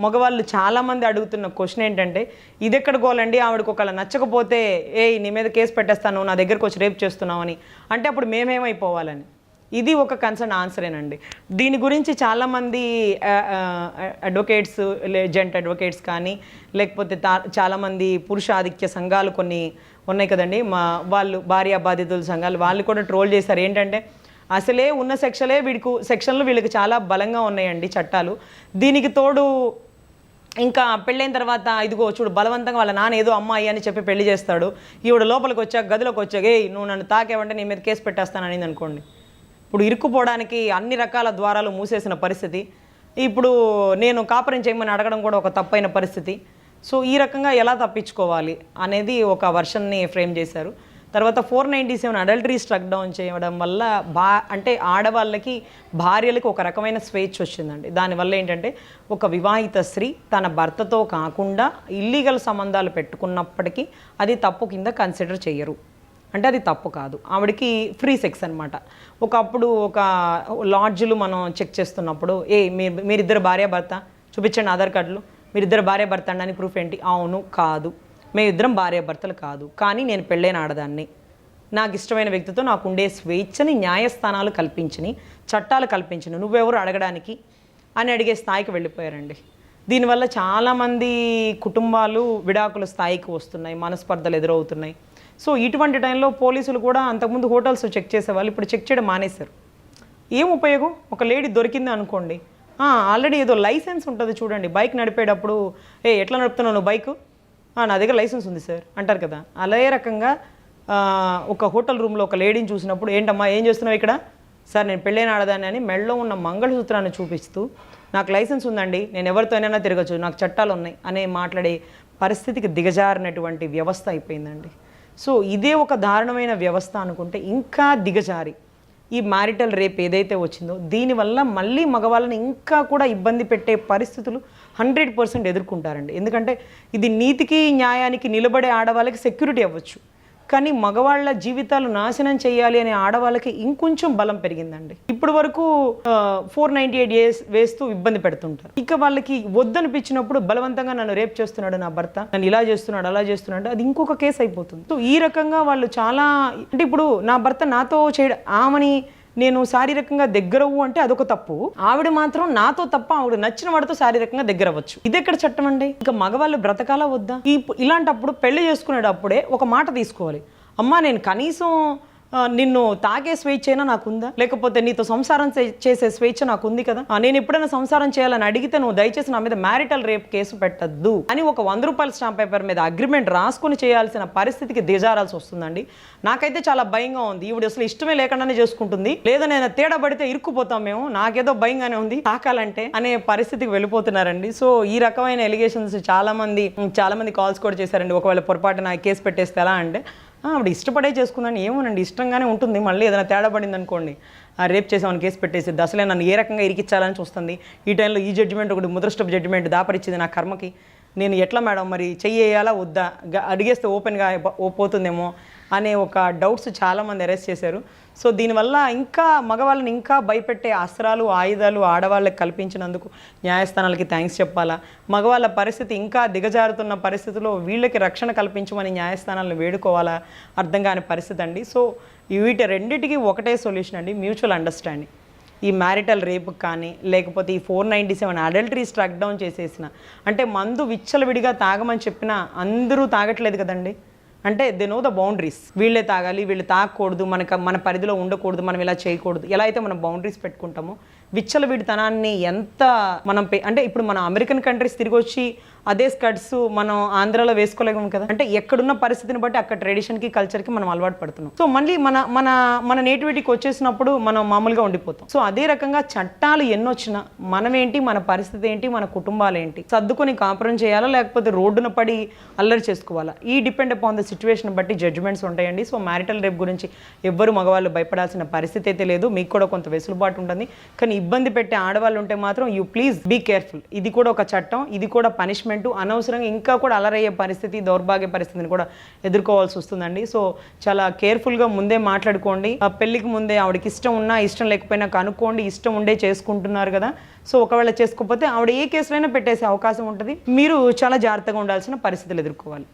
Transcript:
మగవాళ్ళు చాలామంది అడుగుతున్న క్వశ్చన్ ఏంటంటే ఇది ఎక్కడ గోలండి, ఆవిడకి ఒకవేళ నచ్చకపోతే నీ మీద కేసు పెట్టేస్తాను, నా దగ్గరకు వచ్చి రేప్ చేస్తున్నావు అని అంటే అప్పుడు మేమేమైపోవాలని. ఇది ఒక కన్సర్న్ ఆన్సరేనండి. దీని గురించి చాలామంది అడ్వకేట్స్, జెంట్ అడ్వకేట్స్ కానీ లేకపోతే చాలామంది పురుష ఆధిక్య సంఘాలు కొన్ని ఉన్నాయి కదండి, వాళ్ళు భార్య బాధితుల సంఘాలు వాళ్ళు కూడా ట్రోల్ చేశారు. ఏంటంటే అసలే ఉన్న సెక్షన్లు వీళ్ళకి చాలా బలంగా ఉన్నాయండి చట్టాలు. దీనికి తోడు ఇంకా పెళ్ళైన తర్వాత ఇదిగో చూడు బలవంతంగా వాళ్ళ నాన్న ఏదో అమ్మాయి అని చెప్పి పెళ్లి చేస్తాడు. ఈవిడ లోపలికి వచ్చాక గదిలోకి వచ్చాక నువ్వు నన్ను తాకేవంటే నీ మీద కేసు పెట్టేస్తానని అనుకోండి. ఇప్పుడు ఇరుక్కుపోవడానికి అన్ని రకాల ద్వారాలు మూసేసిన పరిస్థితి. ఇప్పుడు నేను కాపురం చేయమని అడగడం కూడా ఒక తప్పైన పరిస్థితి. సో ఈ రకంగా ఎలా తప్పించుకోవాలి అనేది ఒక వర్షన్ని ఫ్రేమ్ చేశారు. తర్వాత 497 అడల్టరీ స్ట్రక్ డౌన్ చేయడం వల్ల అంటే ఆడవాళ్ళకి భార్యలకు ఒక రకమైన స్వేచ్ఛ వచ్చిందండి. దానివల్ల ఏంటంటే ఒక వివాహిత స్త్రీ తన భర్తతో కాకుండా ఇల్లీగల్ సంబంధాలు పెట్టుకున్నప్పటికీ అది తప్పు కింద కన్సిడర్ చేయరు. అంటే అది తప్పు కాదు, ఆవిడకి ఫ్రీ సెక్స్ అనమాట. ఒకప్పుడు ఒక లాడ్జ్లు మనం చెక్ చేస్తున్నప్పుడు మీరిద్దరు భార్యాభర్త చూపించండి ఆధార్ కార్డులు, మీరిద్దరు భార్యాభర్త అని ప్రూఫ్ ఏంటి? అవును కాదు, మేమిద్దరం భార్యాభర్తలు కాదు, కానీ నేను పెళ్ళైన ఆడదాన్ని, నాకు ఇష్టమైన వ్యక్తితో నాకు ఉండే స్వేచ్ఛని న్యాయస్థానాలు కల్పించినాయి, చట్టాలు కల్పించినాయి, నువ్వెవరు అడగడానికి అని అడిగే స్థాయికి వెళ్ళిపోయారండి. దీనివల్ల చాలామంది కుటుంబాలు విడాకుల స్థాయికి వస్తున్నాయి, మనస్పర్ధలు ఎదురవుతున్నాయి. సో ఇటువంటి టైంలో పోలీసులు కూడా అంతకుముందు హోటల్స్ చెక్ చేసేవాళ్ళు, ఇప్పుడు చెక్ చేయడం మానేశారు. ఏం ఉపయోగం? ఒక లేడీ దొరికింది అనుకోండి, ఆల్రెడీ ఏదో లైసెన్స్ ఉంటుంది చూడండి, బైక్ నడిపేటప్పుడు ఎట్లా నడుపుతున్నావు నువ్వు బైక్? నా దగ్గర లైసెన్స్ ఉంది సార్ అంటారు కదా. అదే రకంగా ఒక హోటల్ రూమ్లో ఒక లేడీని చూసినప్పుడు ఏంటమ్మా ఏం చేస్తున్నావు ఇక్కడ? సార్ నేను పెళ్ళైన ఆడదాన్ని అని మెడలో ఉన్న మంగళసూత్రాన్ని చూపిస్తూ నాకు లైసెన్స్ ఉందండి, నేను ఎవరితోనైనా తిరగచ్చు, నాకు చట్టాలు ఉన్నాయి అనే మాట్లాడే పరిస్థితికి దిగజారినటువంటి వ్యవస్థ అయిపోయిందండి. సో ఇదే ఒక దారుణమైన వ్యవస్థ అనుకుంటే ఇంకా దిగజారి ఈ మ్యారిటల్ రేప్ ఏదైతే వచ్చిందో దీనివల్ల మళ్ళీ మగవాళ్ళని ఇంకా కూడా ఇబ్బంది పెట్టే పరిస్థితులు 100% ఎదుర్కొంటారండి. ఎందుకంటే ఇది నీతికి న్యాయానికి నిలబడే ఆడవాళ్ళకి సెక్యూరిటీ అవ్వచ్చు, కానీ మగవాళ్ళ జీవితాలు నాశనం చేయాలి అనే ఆడవాళ్ళకి ఇంకొంచెం బలం పెరిగిందండి. ఇప్పటి వరకు 498 వేస్తూ ఇబ్బంది పెడుతుంటారు. ఇక వాళ్ళకి వద్దనిపించినప్పుడు బలవంతంగా నన్ను రేప్ చేస్తున్నాడు నా భర్త, నన్ను ఇలా చేస్తున్నాడు అలా చేస్తున్నాడు, అది ఇంకొక కేసు అయిపోతుంది. సో ఈ రకంగా వాళ్ళు చాలా అంటే ఇప్పుడు నా భర్త నాతో చేయడం, ఆమెని నేను శారీరకంగా దగ్గరవు అంటే అదొక తప్పు, ఆవిడ మాత్రం నాతో తప్ప ఆవిడ నచ్చిన వాడితో శారీరకంగా దగ్గర అవ్వచ్చు. ఇదెక్కడ చట్టం అండి? ఇంకా మగవాళ్ళు బ్రతకాలా వద్దా? ఇలాంటప్పుడు పెళ్లి చేసుకునేటప్పుడే ఒక మాట తీసుకోవాలి, అమ్మా నేను కనీసం నిన్ను తాగే స్వేచ్ఛ అయినా నాకుందా, లేకపోతే నీతో సంసారం చేసే స్వేచ్ఛ నాకుంది కదా, నేను ఎప్పుడైనా సంసారం చేయాలని అడిగితే నువ్వు దయచేసి నా మీద మ్యారిటల్ రేప్ కేసు పెట్టద్దు అని ఒక 100 రూపాయల స్టాంప్ పేపర్ మీద అగ్రిమెంట్ రాసుకొని చేయాల్సిన పరిస్థితికి దిగజారాల్సి వస్తుందండి. నాకైతే చాలా భయంగా ఉంది. ఈవిడ అసలు ఇష్టమే లేకుండానే చేసుకుంటుంది, లేదా నేను తేడా పడితే ఇరుక్కుపోతాం మేము, నాకేదో భయంగానే ఉంది తాకాలంటే అనే పరిస్థితికి వెళ్ళిపోతున్నారండి. సో ఈ రకమైన ఎలిగేషన్స్ చాలా మంది కాల్స్ కూడా చేశారండి. ఒకవేళ పొరపాటున కేసు పెట్టేస్తే ఎలా అంటే ఆవిడ ఇష్టపడే చేసుకుందని, ఏమోనండి ఇష్టంగానే ఉంటుంది, మళ్ళీ ఏదైనా తేడా పడింది అనుకోండి రేప్ చేసామని కేసు పెట్టేసి అసలే నన్ను ఏ రకంగా ఇరికించాలని చూస్తుంది. ఈ టైంలో ఈ జడ్జిమెంట్ ఒకటి ముద్రస్టప్ జడ్జిమెంట్ దాపరిచ్చింది నా కర్మకి, నేను ఎట్లా మేడం మరి చెయ్యాలా వద్దా, అడిగేస్తే ఓపెన్గా పోతుందేమో అనే ఒక డౌట్స్ చాలామంది అరెస్ట్ చేశారు. సో దీనివల్ల ఇంకా మగవాళ్ళని ఇంకా భయపెట్టే అస్త్రాలు ఆయుధాలు ఆడవాళ్ళకి కల్పించినందుకు న్యాయస్థానాలకి థ్యాంక్స్ చెప్పాలా, మగవాళ్ళ పరిస్థితి ఇంకా దిగజారుతున్న పరిస్థితిలో వీళ్ళకి రక్షణ కల్పించమని న్యాయస్థానాలను వేడుకోవాలా అర్థం కాని పరిస్థితి అండి. సో వీటి రెండింటికి ఒకటే సొల్యూషన్ అండి, మ్యూచువల్ అండర్స్టాండింగ్. ఈ మ్యారిటల్ రేపు కానీ లేకపోతే ఈ 497 అడల్టరీ స్ట్రక్ డౌన్ చేసేసిన అంటే మందు విచ్చలవిడిగా తాగమని చెప్పినా అందరూ తాగట్లేదు కదండి. అంటే దే నో ద బౌండరీస్, వీళ్ళే తాగాలి, వీళ్ళు తాగకూడదు, మన పరిధిలో ఉండకూడదు, మనం ఇలా చేయకూడదు, ఎలా అయితే మనం బౌండరీస్ పెట్టుకుంటామో విచ్చలవిడితనాన్ని ఎంత మనం అంటే ఇప్పుడు మన అమెరికన్ కంట్రీస్ తిరిగి వచ్చి అదే స్కర్ట్స్ మనం ఆంధ్రాలో వేసుకోలేము కదా. అంటే ఎక్కడున్న పరిస్థితిని బట్టి అక్కడ ట్రెడిషన్కి కల్చర్కి మనం అలవాటు పడుతున్నాం. సో మళ్ళీ మన నేటివిటీకి వచ్చేసినప్పుడు మనం మామూలుగా ఉండిపోతాం. సో అదే రకంగా చట్టాలు ఎన్నొచ్చినా మనమేంటి, మన పరిస్థితి ఏంటి, మన కుటుంబాలు ఏంటి, సర్దుకొని కాపురం చేయాలా లేకపోతే రోడ్డున పడి అల్లరి చేసుకోవాలా, ఈ డిపెండ్ అపాన్ ద సిచ్యువేషన్ బట్టి జడ్జిమెంట్స్ ఉంటాయండి. సో మ్యారిటల్ రేప్ గురించి ఎవ్వరు మగవాళ్ళు భయపడాల్సిన పరిస్థితి అయితే లేదు, మీకు కూడా కొంత వెసులుబాటు ఉంటుంది. కానీ ఇబ్బంది పెట్టే ఆడవాళ్ళు ఉంటే మాత్రం యూ ప్లీజ్ బీ కేర్ఫుల్. ఇది కూడా ఒక చట్టం, ఇది కూడా పనిష్మెంట్ పనిష్మెంట్, అనవసరంగా ఇంకా కూడా అలరయ్యే పరిస్థితి, దౌర్భాగ్య పరిస్థితిని కూడా ఎదుర్కోవాల్సి వస్తుందండి. సో చాలా కేర్ఫుల్గా ముందే మాట్లాడుకోండి. ఆ పెళ్ళికి ముందే ఆవిడకి ఇష్టం ఉన్నా ఇష్టం లేకపోయినా కనుక్కోండి. ఇష్టం ఉండే చేసుకుంటున్నారు కదా, సో ఒకవేళ చేసుకోకపోతే ఆవిడ ఏ కేసులైనా పెట్టేసే అవకాశం ఉంటుంది. మీరు చాలా జాగ్రత్తగా ఉండాల్సిన పరిస్థితులు ఎదుర్కోవాలి.